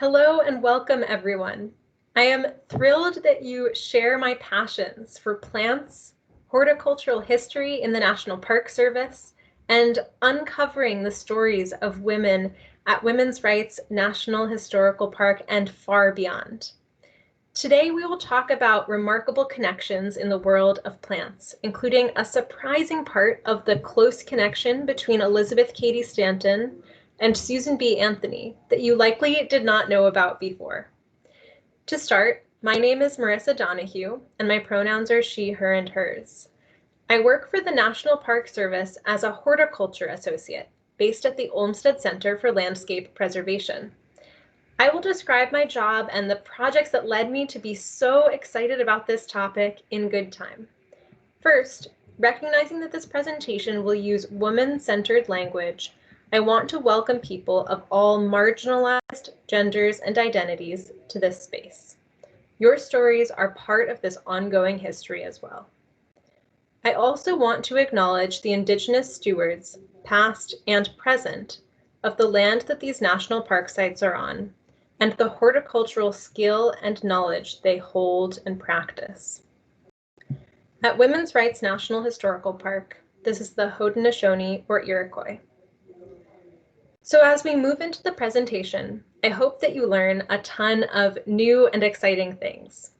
Hello and welcome, everyone. I am thrilled that you share my passions for plants, horticultural history in the National Park Service, and uncovering the stories of women at Women's Rights National Historical Park and far beyond. Today, we will talk about remarkable connections in the world of plants, including a surprising part of the close connection between Elizabeth Cady Stanton and Susan B. Anthony that you likely did not know about before. To start, my name is Marissa Donahue, and my pronouns are she, her, and hers. I work for the National Park Service as a horticulture associate based at the Olmsted Center for Landscape Preservation. I will describe my job and the projects that led me to be so excited about this topic in good time. First, recognizing that this presentation will use woman-centered language, I want to welcome people of all marginalized genders and identities to this space. Your stories are part of this ongoing history as well. I also want to acknowledge the Indigenous stewards, past and present, of the land that these national park sites are on, and the horticultural skill and knowledge they hold and practice. At Women's Rights National Historical Park, this is the Haudenosaunee or Iroquois. So as we move into the presentation, I hope that you learn a ton of new and exciting things.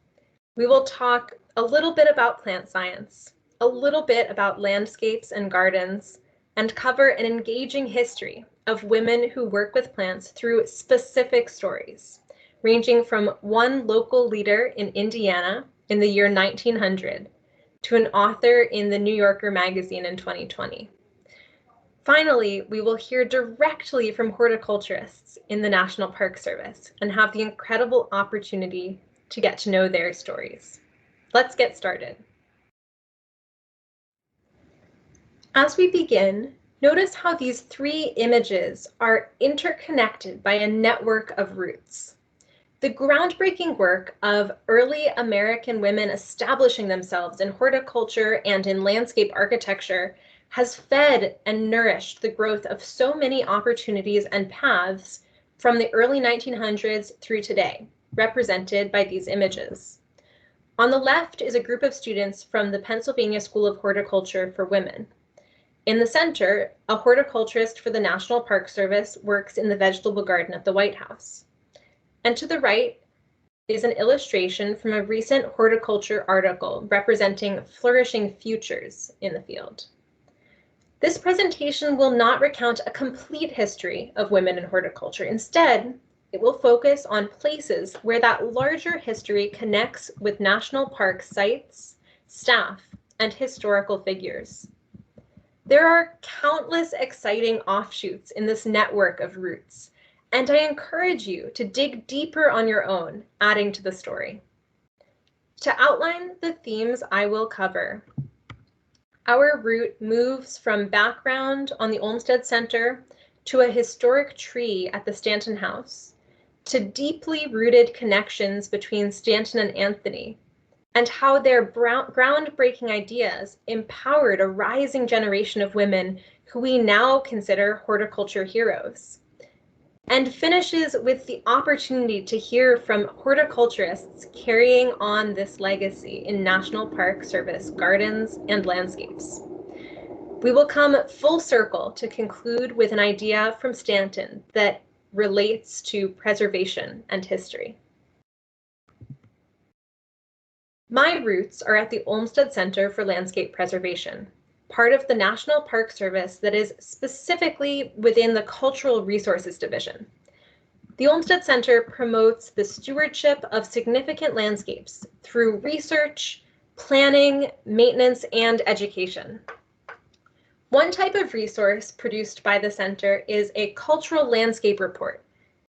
We will talk a little bit about plant science, a little bit about landscapes and gardens, and cover an engaging history of women who work with plants through specific stories, ranging from one local leader in Indiana in the year 1900 to an author in the New Yorker magazine in 2020. Finally, we will hear directly from horticulturists in the National Park Service and have the incredible opportunity to get to know their stories. Let's get started. As we begin, notice how these three images are interconnected by a network of roots. The groundbreaking work of early American women establishing themselves in horticulture and in landscape architecture has fed and nourished the growth of so many opportunities and paths from the early 1900s through today, represented by these images. On the left is a group of students from the Pennsylvania School of Horticulture for Women. In the center, a horticulturist for the National Park Service works in the vegetable garden at the White House. And to the right is an illustration from a recent horticulture article representing flourishing futures in the field. This presentation will not recount a complete history of women in horticulture. Instead, it will focus on places where that larger history connects with national park sites, staff, and historical figures. There are countless exciting offshoots in this network of roots, and I encourage you to dig deeper on your own, adding to the story. To outline the themes I will cover, our route moves from background on the Olmsted Center to a historic tree at the Stanton House, to deeply rooted connections between Stanton and Anthony, and how their groundbreaking ideas empowered a rising generation of women who we now consider horticulture heroes. And finishes with the opportunity to hear from horticulturists carrying on this legacy in National Park Service gardens and landscapes. We will come full circle to conclude with an idea from Stanton that relates to preservation and history. My roots are at the Olmsted Center for Landscape Preservation, part of the National Park Service that is specifically within the Cultural Resources Division. The Olmsted Center promotes the stewardship of significant landscapes through research, planning, maintenance, and education. One type of resource produced by the center is a cultural landscape report,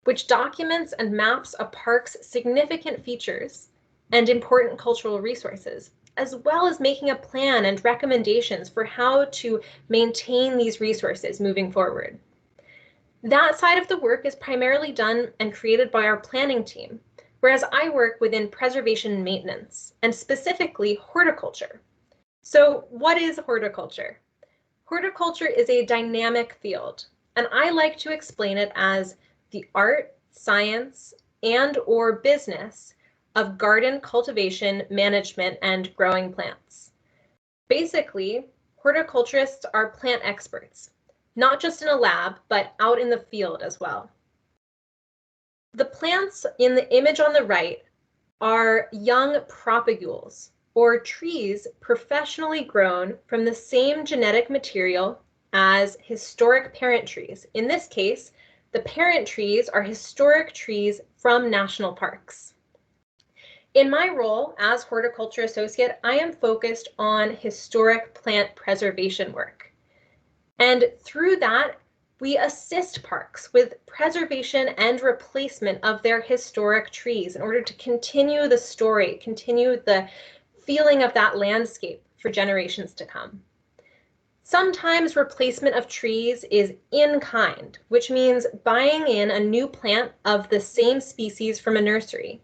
which documents and maps a park's significant features and important cultural resources, as well as making a plan and recommendations for how to maintain these resources moving forward. That side of the work is primarily done and created by our planning team, whereas I work within preservation and maintenance, and specifically horticulture. So what is horticulture? Horticulture is a dynamic field, and I like to explain it as the art science, and/or business of garden cultivation, management, and growing plants. Basically, horticulturists are plant experts, not just in a lab, but out in the field as well. The plants in the image on the right are young propagules, or trees professionally grown from the same genetic material as historic parent trees. In this case, the parent trees are historic trees from national parks. In my role as horticulture associate, I am focused on historic plant preservation work. And through that, we assist parks with preservation and replacement of their historic trees in order to continue the story, continue the feeling of that landscape for generations to come. Sometimes replacement of trees is in kind, which means buying in a new plant of the same species from a nursery.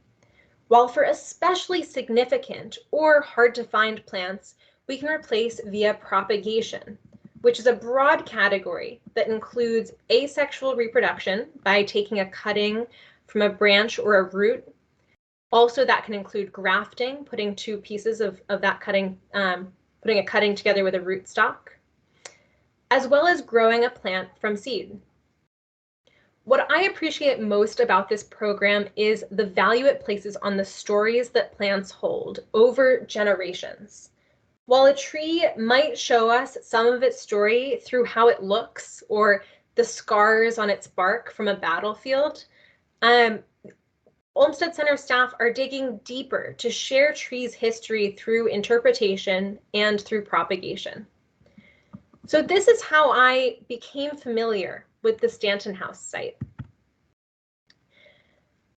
While for especially significant or hard to find plants, we can replace via propagation, which is a broad category that includes asexual reproduction by taking a cutting from a branch or a root. Also, that can include grafting, putting two pieces of that cutting, putting a cutting together with a rootstock, as well as growing a plant from seed. What I appreciate most about this program is the value it places on the stories that plants hold over generations. While a tree might show us some of its story through how it looks or the scars on its bark from a battlefield, Olmsted Center staff are digging deeper to share trees' history through interpretation and through propagation. So this is how I became familiar with the Stanton House site.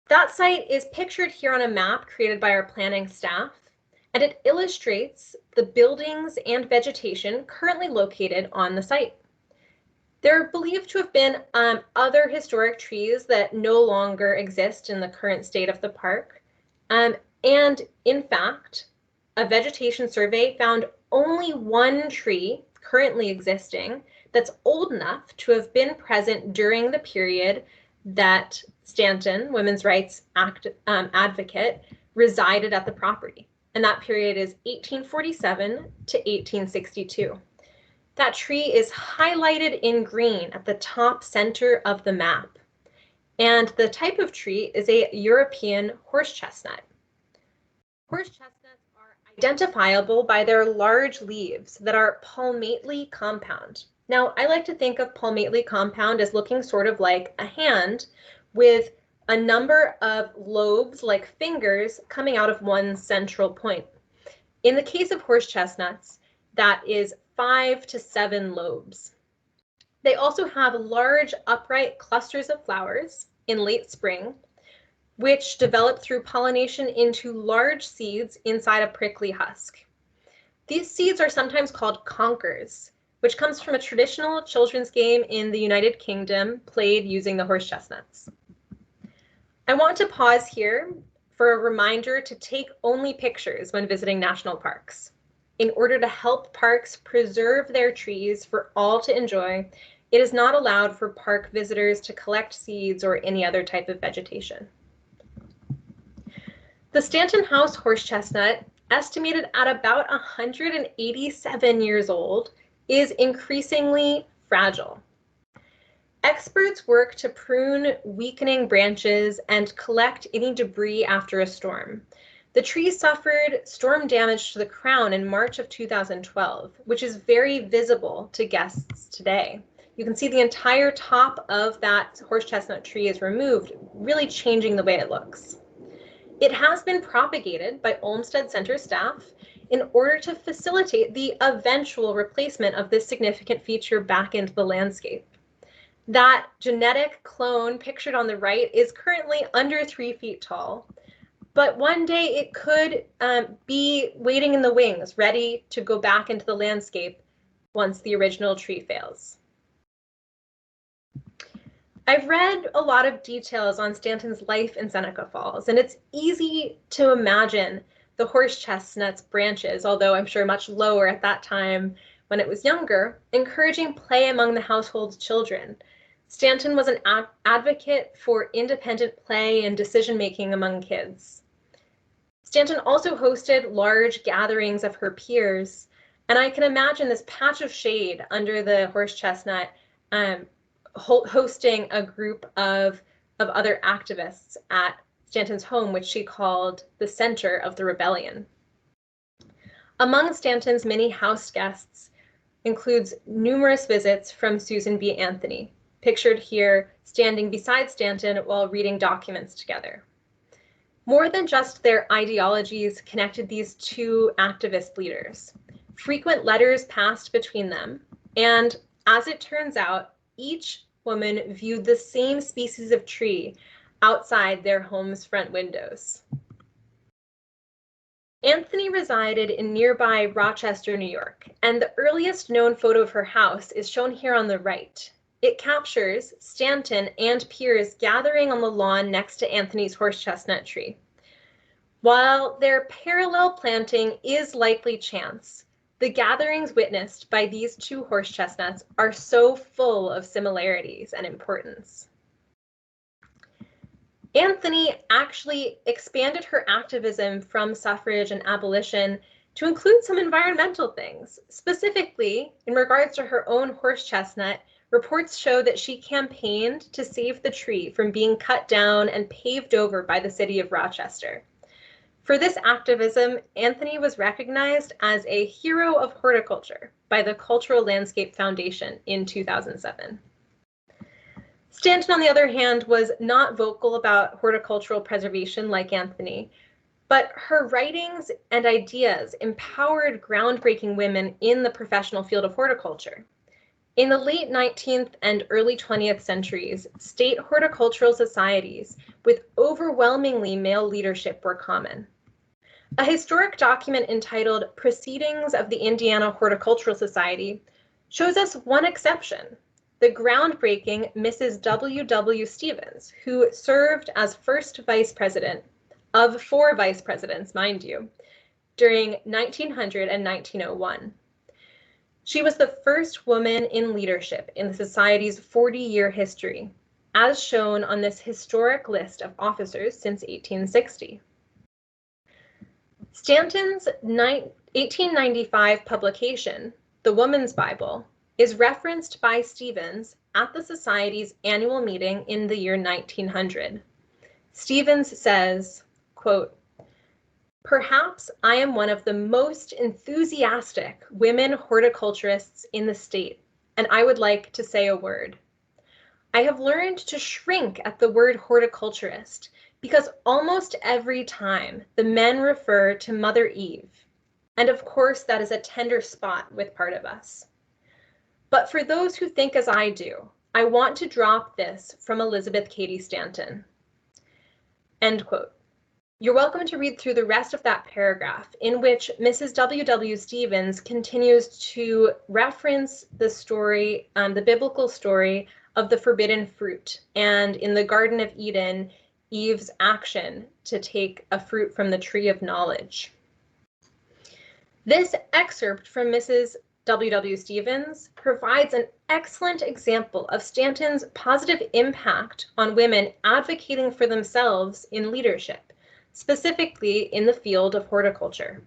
That site is pictured here on a map created by our planning staff, and it illustrates the buildings and vegetation currently located on the site. There are believed to have been other historic trees that no longer exist in the current state of the park. And in fact, a vegetation survey found only one tree currently existing that's old enough to have been present during the period that Stanton, women's rights advocate, resided at the property. And that period is 1847 to 1862. That tree is highlighted in green at the top center of the map. And the type of tree is a European horse chestnut. Horse chestnuts are identifiable by their large leaves that are palmately compound. Now, I like to think of palmately compound as looking sort of like a hand with a number of lobes like fingers coming out of one central point. In the case of horse chestnuts, that is 5 to 7 lobes. They also have large upright clusters of flowers in late spring, which develop through pollination into large seeds inside a prickly husk. These seeds are sometimes called conkers, which comes from a traditional children's game in the United Kingdom played using the horse chestnuts. I want to pause here for a reminder to take only pictures when visiting national parks. In order to help parks preserve their trees for all to enjoy, it is not allowed for park visitors to collect seeds or any other type of vegetation. The Stanton House horse chestnut, estimated at about 187 years old, is increasingly fragile. Experts work to prune weakening branches and collect any debris after a storm. The tree suffered storm damage to the crown in March of 2012, which is very visible to guests today. You can see the entire top of that horse chestnut tree is removed, really changing the way it looks. It has been propagated by Olmsted Center staff in order to facilitate the eventual replacement of this significant feature back into the landscape. That genetic clone pictured on the right is currently under 3 feet tall, but one day it could be waiting in the wings, ready to go back into the landscape once the original tree fails. I've read a lot of details on Stanton's life in Seneca Falls, and it's easy to imagine the horse chestnut's branches, although I'm sure much lower at that time when it was younger, encouraging play among the household's children. Stanton was an advocate for independent play and decision-making among kids. Stanton also hosted large gatherings of her peers, and I can imagine this patch of shade under the horse chestnut hosting a group of other activists at Stanton's home, which she called the center of the rebellion. Among Stanton's many house guests includes numerous visits from Susan B. Anthony, pictured here standing beside Stanton while reading documents together. More than just their ideologies connected these two activist leaders. Frequent letters passed between them, and as it turns out, each woman viewed the same species of tree outside their home's front windows. Anthony resided in nearby Rochester, New York, and the earliest known photo of her house is shown here on the right. It captures Stanton and peers gathering on the lawn next to Anthony's horse chestnut tree. While their parallel planting is likely chance, the gatherings witnessed by these two horse chestnuts are so full of similarities and importance. Anthony actually expanded her activism from suffrage and abolition to include some environmental things. Specifically, in regards to her own horse chestnut, reports show that she campaigned to save the tree from being cut down and paved over by the city of Rochester. For this activism, Anthony was recognized as a hero of horticulture by the Cultural Landscape Foundation in 2007. Stanton, on the other hand, was not vocal about horticultural preservation like Anthony, but her writings and ideas empowered groundbreaking women in the professional field of horticulture. In the late 19th and early 20th centuries, state horticultural societies with overwhelmingly male leadership were common. A historic document entitled Proceedings of the Indiana Horticultural Society shows us one exception, the groundbreaking Mrs. W. Stevens, who served as first vice president of 4 vice presidents, mind you, during 1900 and 1901. She was the first woman in leadership in the Society's 40-year history, as shown on this historic list of officers since 1860. Stanton's 1895 publication, The Woman's Bible, is referenced by Stevens at the Society's annual meeting in the year 1900. Stevens says, quote, "Perhaps I am one of the most enthusiastic women horticulturists in the state, and I would like to say a word. I have learned to shrink at the word horticulturist because almost every time the men refer to Mother Eve, and of course that is a tender spot with part of us. But for those who think as I do, I want to drop this from Elizabeth Cady Stanton." End quote. You're welcome to read through the rest of that paragraph, in which Mrs. W. Stevens continues to reference the story, the biblical story of the forbidden fruit, and in the Garden of Eden, Eve's action to take a fruit from the tree of knowledge. This excerpt from Mrs. W. Stevens provides an excellent example of Stanton's positive impact on women advocating for themselves in leadership, specifically in the field of horticulture.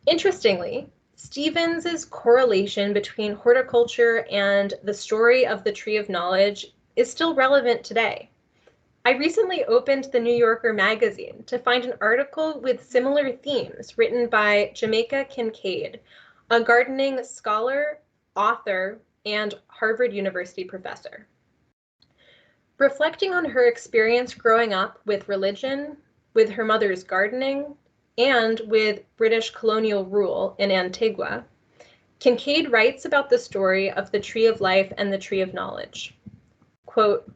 Interestingly, Stevens's correlation between horticulture and the story of the Tree of Knowledge is still relevant today. I recently opened the New Yorker magazine to find an article with similar themes written by Jamaica Kincaid, a gardening scholar, author, and Harvard University professor. Reflecting on her experience growing up with religion, with her mother's gardening, and with British colonial rule in Antigua, Kincaid writes about the story of the Tree of Life and the Tree of Knowledge. Quote,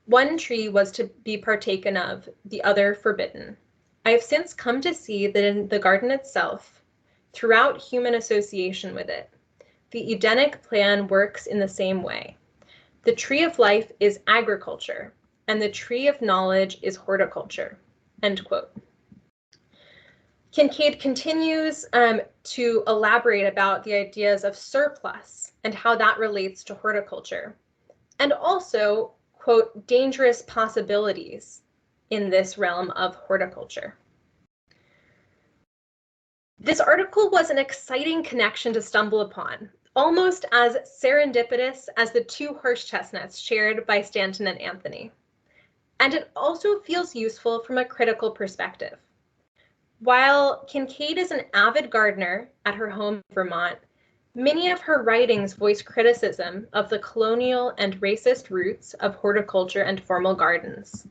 "One tree was to be partaken of, the other forbidden. I have since come to see that in the garden itself, throughout human association with it, the Edenic plan works in the same way. The tree of life is agriculture, and the tree of knowledge is horticulture." End quote. Kincaid continues to elaborate about the ideas of surplus and how that relates to horticulture. and also, quote, dangerous possibilities in this realm of horticulture. This article was an exciting connection to stumble upon, almost as serendipitous as the two horse chestnuts shared by Stanton and Anthony. And it also feels useful from a critical perspective. While Kincaid is an avid gardener at her home in Vermont, many of her writings voice criticism of the colonial and racist roots of horticulture and formal gardens.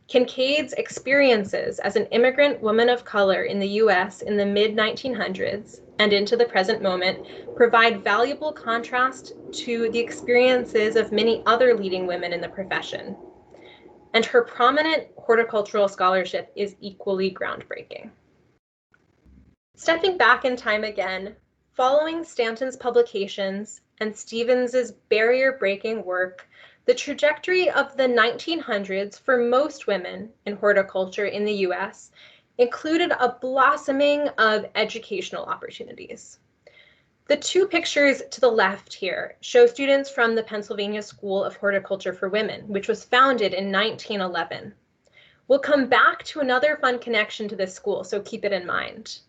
Kincaid's experiences as an immigrant woman of color in the US in the mid-1900s and into the present moment provide valuable contrast to the experiences of many other leading women in the profession. And her prominent horticultural scholarship is equally groundbreaking. Stepping back in time again, following Stanton's publications and Stevens's barrier-breaking work, the trajectory of the 1900s for most women in horticulture in the US included a blossoming of educational opportunities. The two pictures to the left here show students from the Pennsylvania School of Horticulture for Women, which was founded in 1911. We'll come back to another fun connection to this school, so keep it in mind.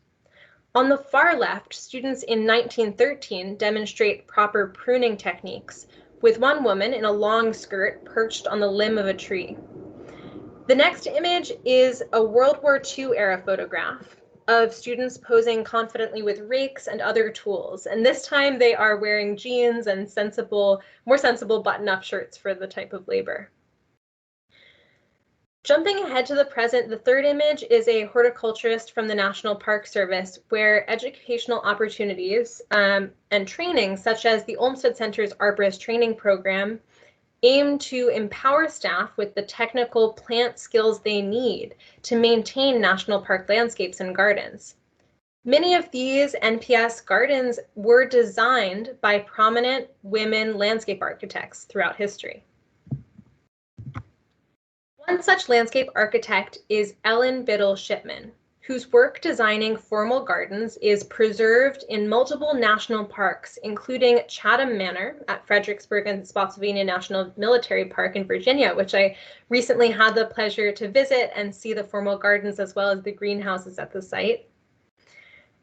On the far left, students in 1913 demonstrate proper pruning techniques, with one woman in a long skirt perched on the limb of a tree. The next image is a World War II era photograph of students posing confidently with rakes and other tools, and this time they are wearing jeans and more sensible button-up shirts for the type of labor. Jumping ahead to the present, the third image is a horticulturist from the National Park Service, where educational opportunities and training, such as the Olmsted Center's Arborist Training Program, aim to empower staff with the technical plant skills they need to maintain national park landscapes and gardens. Many of these NPS gardens were designed by prominent women landscape architects throughout history. One such landscape architect is Ellen Biddle Shipman, whose work designing formal gardens is preserved in multiple national parks, including Chatham Manor at Fredericksburg and Spotsylvania National Military Park in Virginia, which I recently had the pleasure to visit and see the formal gardens as well as the greenhouses at the site,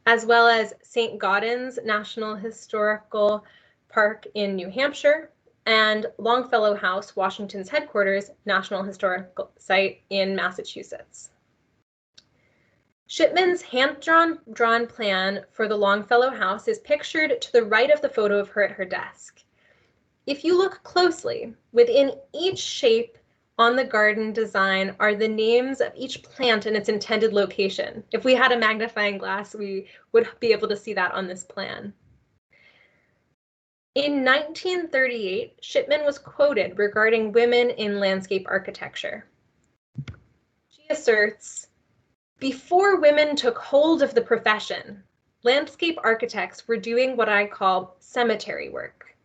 as well as St. Gaudens National Historical Park in New Hampshire, and Longfellow House, Washington's headquarters, National Historical Site in Massachusetts. Shipman's hand-drawn plan for the Longfellow House is pictured to the right of the photo of her at her desk. If you look closely, within each shape on the garden design are the names of each plant and its intended location. If we had a magnifying glass, we would be able to see that on this plan. In 1938, Shipman was quoted regarding women in landscape architecture. She asserts, "Before women took hold of the profession, landscape architects were doing what I call cemetery work.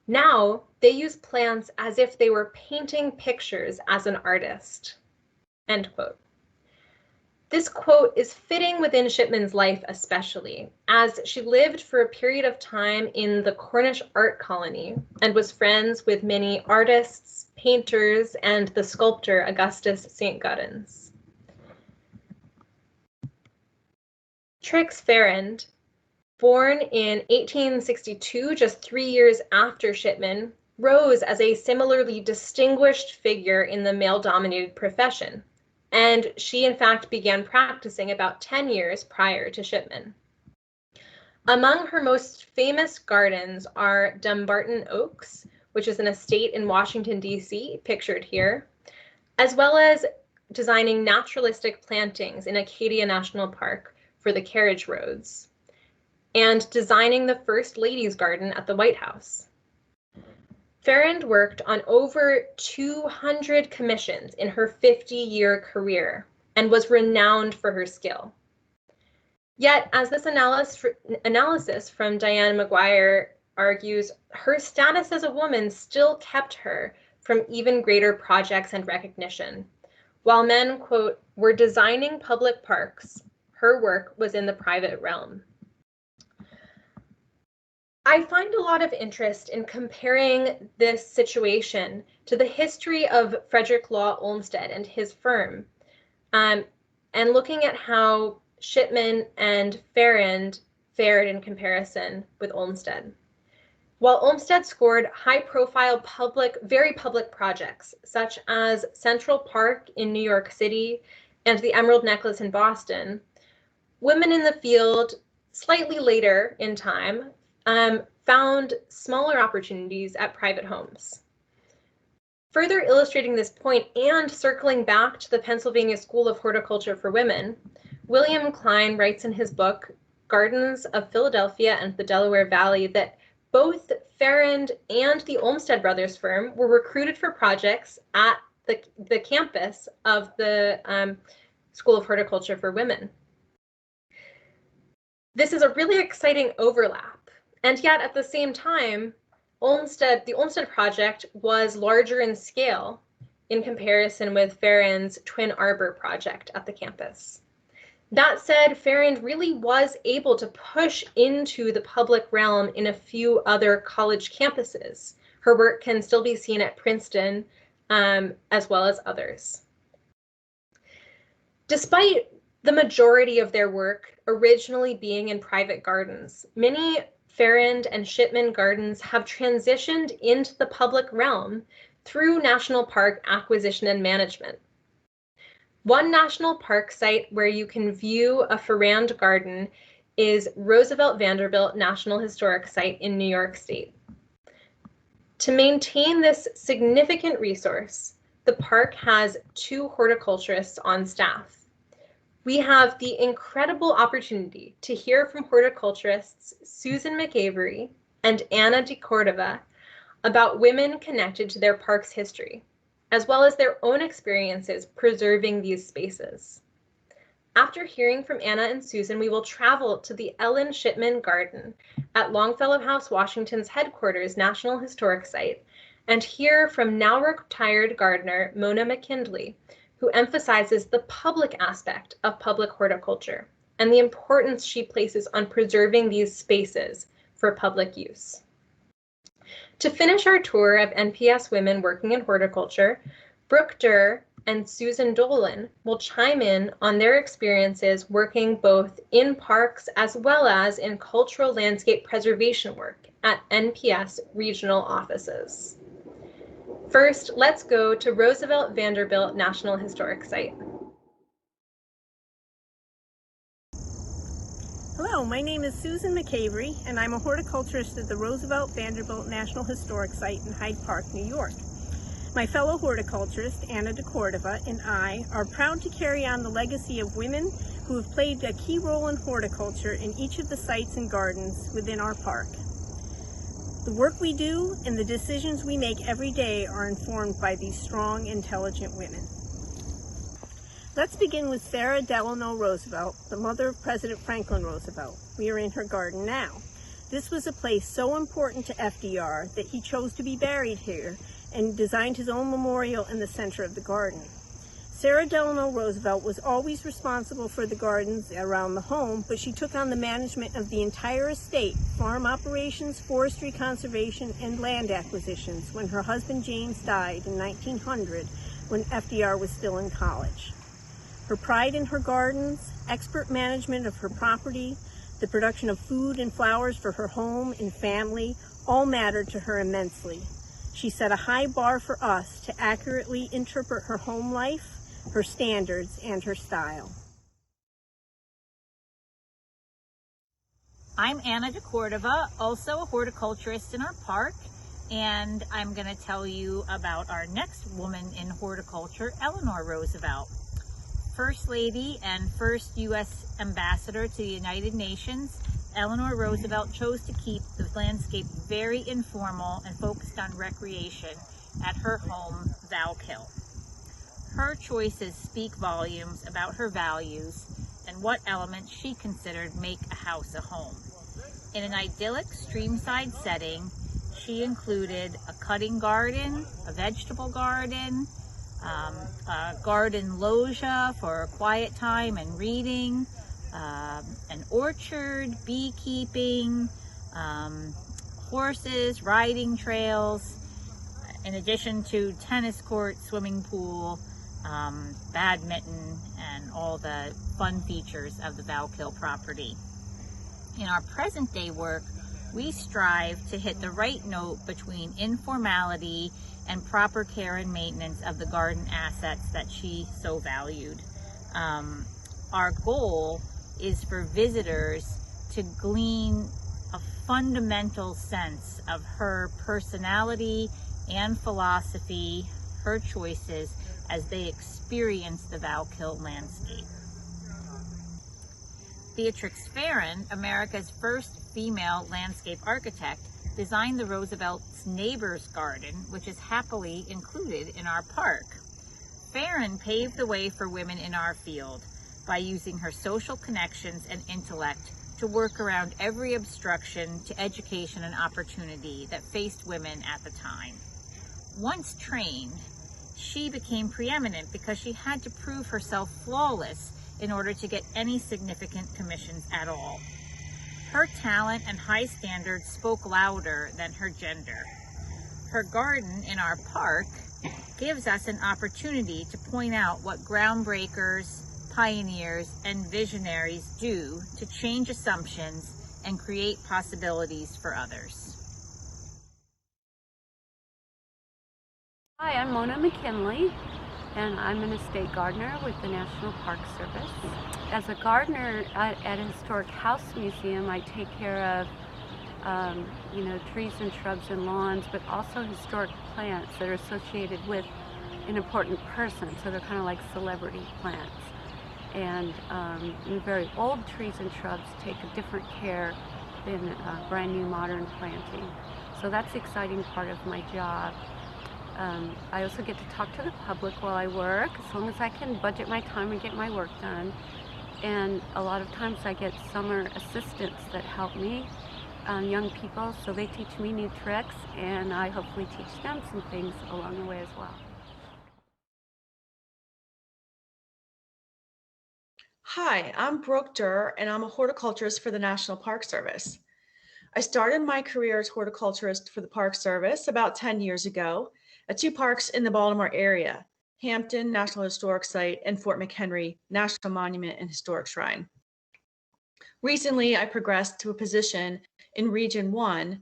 Now they use plants as if they were painting pictures as an artist." End quote. This quote is fitting within Shipman's life especially, as she lived for a period of time in the Cornish art colony and was friends with many artists, painters, and the sculptor Augustus St. Gaudens. Trix Farrand, born in 1862, just 3 years after Shipman, rose as a similarly distinguished figure in the male-dominated profession, and she in fact began practicing about 10 years prior to Shipman. Among her most famous gardens are Dumbarton Oaks, which is an estate in Washington, D.C., pictured here, as well as designing naturalistic plantings in Acadia National Park for the carriage roads, and designing the first ladies' garden at the White House. Farrand worked on over 200 commissions in her 50-year career and was renowned for her skill. Yet, as this analysis from Diane McGuire argues, her status as a woman still kept her from even greater projects and recognition. While men, quote, were designing public parks, her work was in the private realm. I find a lot of interest in comparing this situation to the history of Frederick Law Olmsted and his firm, and looking at how Shipman and Farrand fared in comparison with Olmsted. While Olmsted scored high-profile very public projects, such as Central Park in New York City and the Emerald Necklace in Boston, women in the field, slightly later in time, found smaller opportunities at private homes. Further illustrating this point and circling back to the Pennsylvania School of Horticulture for Women, William Klein writes in his book, Gardens of Philadelphia and the Delaware Valley, that both Farrand and the Olmsted Brothers firm were recruited for projects at the campus of the School of Horticulture for Women. This is a really exciting overlap, and yet at the same time, the Olmsted project was larger in scale in comparison with Farrand's Twin Arbor project at the campus. That said, Farrand really was able to push into the public realm in a few other college campuses. Her work can still be seen at Princeton, as well as others. Despite the majority of their work originally being in private gardens, many Farrand and Shipman gardens have transitioned into the public realm through national park acquisition and management. One national park site where you can view a Farrand garden is Roosevelt Vanderbilt National Historic Site in New York State. To maintain this significant resource, the park has 2 horticulturists on staff. We have the incredible opportunity to hear from horticulturists Susan McAvery and Anna DeCordova about women connected to their park's history, as well as their own experiences preserving these spaces. After hearing from Anna and Susan, we will travel to the Ellen Shipman Garden at Longfellow House, Washington's headquarters National Historic Site, and hear from now retired gardener Mona McKinley, who emphasizes the public aspect of public horticulture and the importance she places on preserving these spaces for public use. To finish our tour of NPS women working in horticulture, Brooke Durr and Susan Dolan will chime in on their experiences working both in parks as well as in cultural landscape preservation work at NPS regional offices. First, let's go to Roosevelt Vanderbilt National Historic Site. Hello, my name is Susan McAvery, and I'm a horticulturist at the Roosevelt Vanderbilt National Historic Site in Hyde Park, New York. My fellow horticulturist, Anna DeCordova, and I are proud to carry on the legacy of women who have played a key role in horticulture in each of the sites and gardens within our park. The work we do and the decisions we make every day are informed by these strong, intelligent women. Let's begin with Sarah Delano Roosevelt, the mother of President Franklin Roosevelt. We are in her garden now. This was a place so important to FDR that he chose to be buried here and designed his own memorial in the center of the garden. Sarah Delano Roosevelt was always responsible for the gardens around the home, but she took on the management of the entire estate, farm operations, forestry conservation, and land acquisitions when her husband James died in 1900 when FDR was still in college. Her pride in her gardens, expert management of her property, the production of food and flowers for her home and family all mattered to her immensely. She set a high bar for us to accurately interpret her home life, her standards, and her style. I'm Anna DeCordova, also a horticulturist in our park, and I'm going to tell you about our next woman in horticulture, Eleanor Roosevelt. First Lady and first U.S. Ambassador to the United Nations, Eleanor Roosevelt chose to keep the landscape very informal and focused on recreation at her home, Valkill. Her choices speak volumes about her values and what elements she considered make a house a home. In an idyllic streamside setting, she included a cutting garden, a vegetable garden, a garden loggia for quiet time and reading, an orchard, beekeeping, horses, riding trails, in addition to tennis court, swimming pool, badminton, and all the fun features of the Valkill property. In our present day work, we strive to hit the right note between informality and proper care and maintenance of the garden assets that she so valued. Our goal is for visitors to glean a fundamental sense of her personality and philosophy, her choices, as they experience the Valkill landscape. Beatrix Farrand, America's first female landscape architect, designed the Roosevelt's neighbor's garden, which is happily included in our park. Farrand paved the way for women in our field by using her social connections and intellect to work around every obstruction to education and opportunity that faced women at the time. Once trained, she became preeminent because she had to prove herself flawless in order to get any significant commissions at all. Her talent and high standards spoke louder than her gender. Her garden in our park gives us an opportunity to point out what groundbreakers, pioneers, and visionaries do to change assumptions and create possibilities for others. Hi, I'm Mona McKinney, and I'm an estate gardener with the National Park Service. As a gardener at a historic house museum, I take care of trees and shrubs and lawns, but also historic plants that are associated with an important person, so they're kind of like celebrity plants. And very old trees and shrubs take a different care than brand new modern planting. So that's the exciting part of my job. I also get to talk to the public while I work, as long as I can budget my time and get my work done. And a lot of times I get summer assistants that help me, young people, so they teach me new tricks, and I hopefully teach them some things along the way as well. Hi, I'm Brooke Durr, and I'm a horticulturist for the National Park Service. I started my career as horticulturist for the Park Service about 10 years ago at two parks in the Baltimore area, Hampton National Historic Site and Fort McHenry National Monument and Historic Shrine. Recently, I progressed to a position in Region 1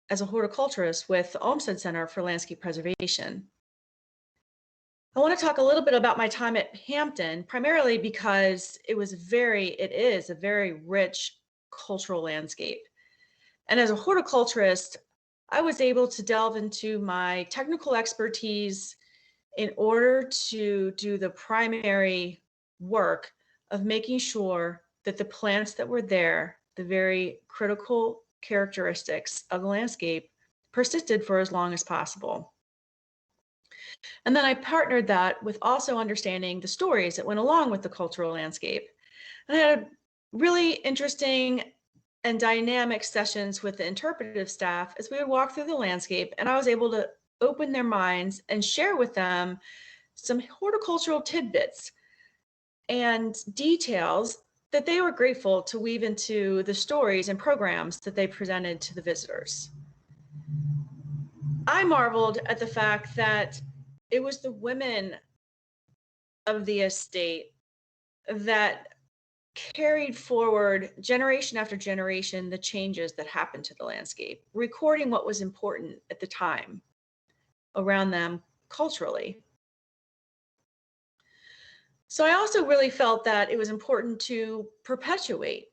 as a horticulturist with the Olmsted Center for Landscape Preservation. I want to talk a little bit about my time at Hampton, primarily because it is a very rich cultural landscape. And as a horticulturist, I was able to delve into my technical expertise in order to do the primary work of making sure that the plants that were there, the very critical characteristics of the landscape, persisted for as long as possible. And then I partnered that with also understanding the stories that went along with the cultural landscape. And I had really interesting and dynamic sessions with the interpretive staff as we would walk through the landscape, and I was able to open their minds and share with them some horticultural tidbits and details that they were grateful to weave into the stories and programs that they presented to the visitors. I marveled at the fact that it was the women of the estate that carried forward generation after generation the changes that happened to the landscape, recording what was important at the time around them culturally. So I also really felt that it was important to perpetuate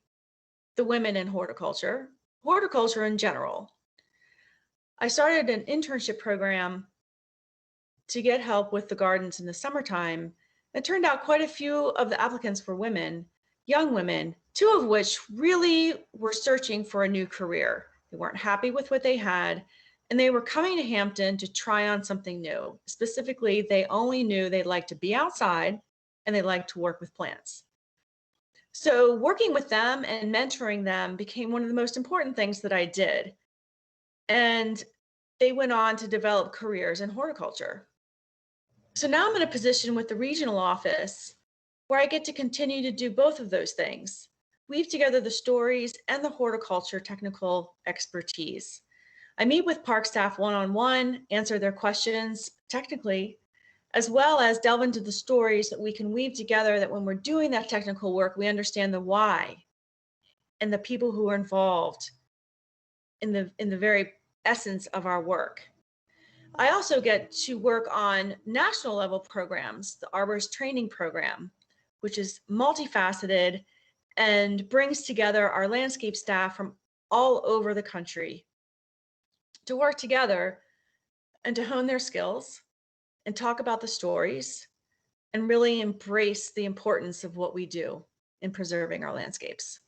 the women in horticulture in general. I started an internship program to get help with the gardens in the summertime. It turned out quite a few of the applicants were women, young women, two of which really were searching for a new career. They weren't happy with what they had, and they were coming to Hampton to try on something new. Specifically, they only knew they'd like to be outside and they liked to work with plants. So working with them and mentoring them became one of the most important things that I did. And they went on to develop careers in horticulture. So now I'm in a position with the regional office where I get to continue to do both of those things. weave together the stories and the horticulture technical expertise. I meet with park staff one-on-one, answer their questions technically, as well as delve into the stories that we can weave together, that when we're doing that technical work, we understand the why and the people who are involved in the very essence of our work. I also get to work on national level programs, the Arborist Training Program, which is multifaceted and brings together our landscape staff from all over the country to work together and to hone their skills and talk about the stories and really embrace the importance of what we do in preserving our landscapes.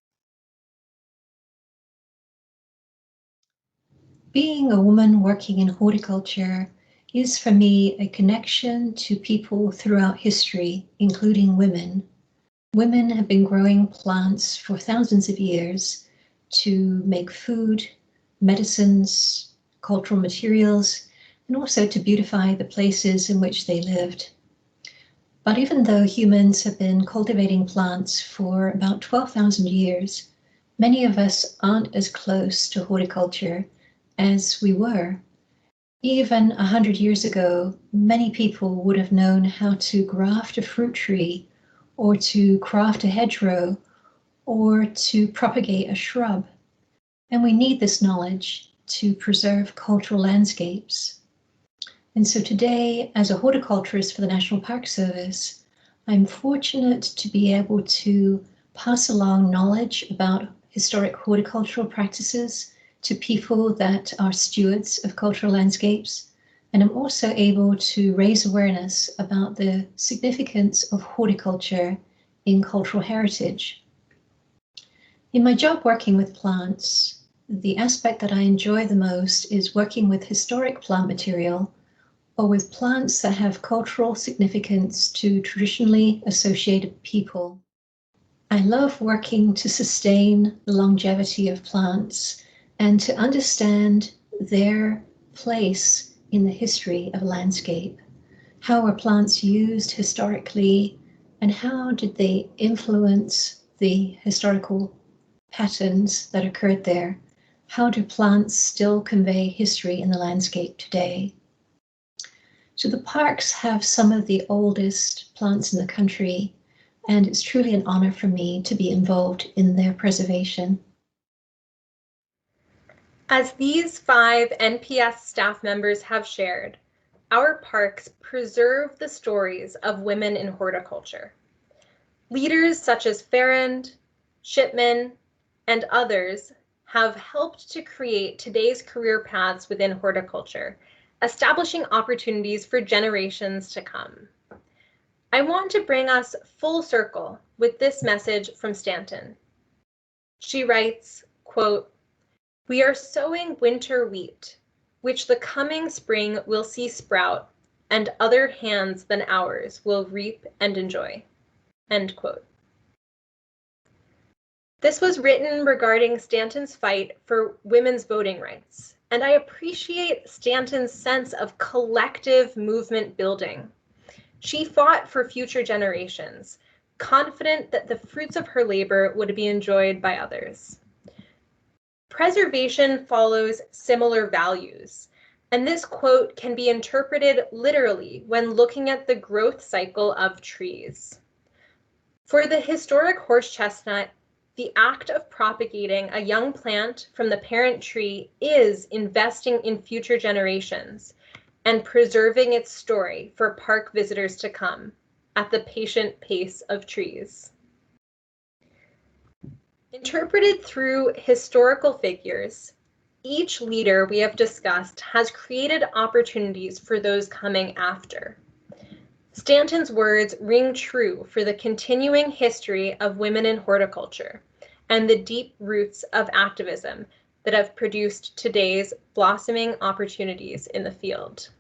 Being a woman working in horticulture is for me a connection to people throughout history, including women. Women have been growing plants for thousands of years to make food, medicines, cultural materials, and also to beautify the places in which they lived. But even though humans have been cultivating plants for about 12,000 years, many of us aren't as close to horticulture as we were. Even 100 years ago, many people would have known how to graft a fruit tree, or to craft a hedgerow, or to propagate a shrub. And we need this knowledge to preserve cultural landscapes. And so today, as a horticulturist for the National Park Service, I'm fortunate to be able to pass along knowledge about historic horticultural practices to people that are stewards of cultural landscapes. And I'm also able to raise awareness about the significance of horticulture in cultural heritage. In my job working with plants, the aspect that I enjoy the most is working with historic plant material or with plants that have cultural significance to traditionally associated people. I love working to sustain the longevity of plants and to understand their place in the history of a landscape. How were plants used historically, and how did they influence the historical patterns that occurred there? How do plants still convey history in the landscape today? So the parks have some of the oldest plants in the country, and it's truly an honor for me to be involved in their preservation. As these 5 NPS staff members have shared, our parks preserve the stories of women in horticulture. Leaders such as Farrand, Shipman, and others have helped to create today's career paths within horticulture, establishing opportunities for generations to come. I want to bring us full circle with this message from Stanton. She writes, quote, "We are sowing winter wheat, which the coming spring will see sprout, and other hands than ours will reap and enjoy." End quote. This was written regarding Stanton's fight for women's voting rights, and I appreciate Stanton's sense of collective movement building. She fought for future generations, confident that the fruits of her labor would be enjoyed by others. Preservation follows similar values, and this quote can be interpreted literally when looking at the growth cycle of trees. For the historic horse chestnut, the act of propagating a young plant from the parent tree is investing in future generations and preserving its story for park visitors to come at the patient pace of trees. Interpreted through historical figures, each leader we have discussed has created opportunities for those coming after. Stanton's words ring true for the continuing history of women in horticulture and the deep roots of activism that have produced today's blossoming opportunities in the field.